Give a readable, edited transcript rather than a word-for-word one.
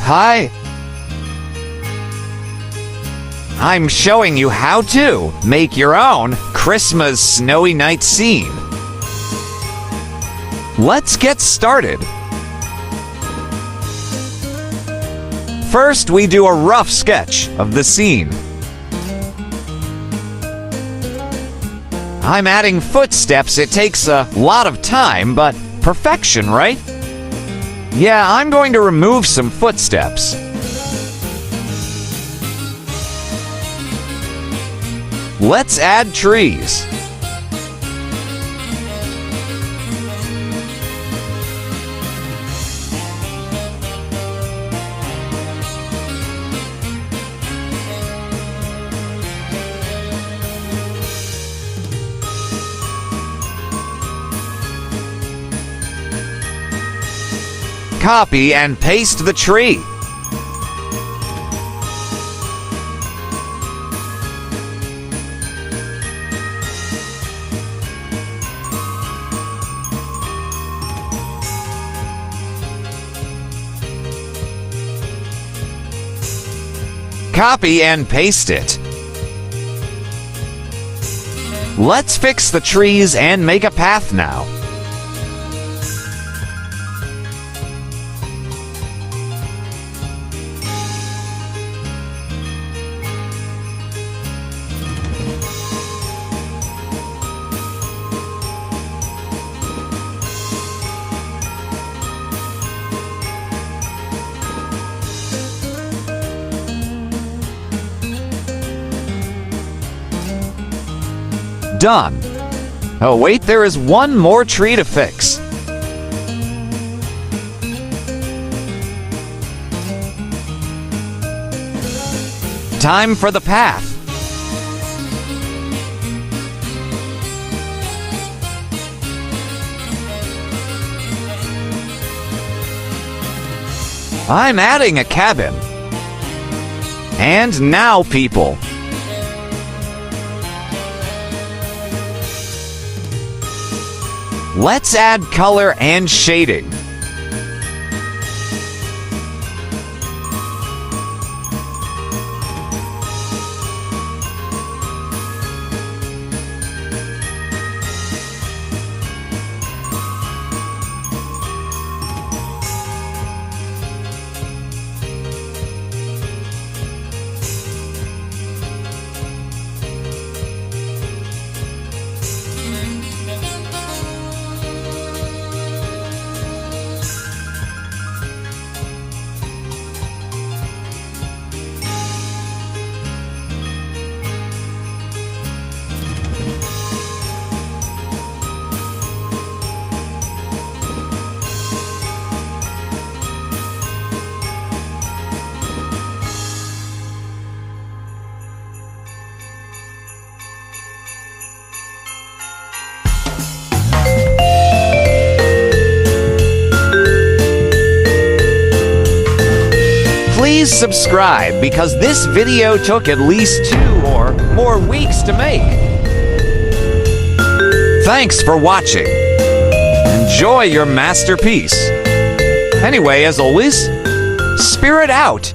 Hi. I'm showing you how to make your own Christmas snowy night scene. Let's get started. First, we do a rough sketch of the scene. I'm adding footsteps. It takes a lot of time, but perfection, right? Yeah, I'm going to remove some footsteps. Let's add trees. Copy and paste the tree. Copy and paste it. Let's fix the trees and make a path now. Done. Oh wait, there is one more tree to fix. Time for the path. I'm adding a cabin. And now, people. Let's add color and shading. Please subscribe because this video took at least 2 or more weeks to make. Thanks for watching. Enjoy your masterpiece. Anyway, as always, spirit out.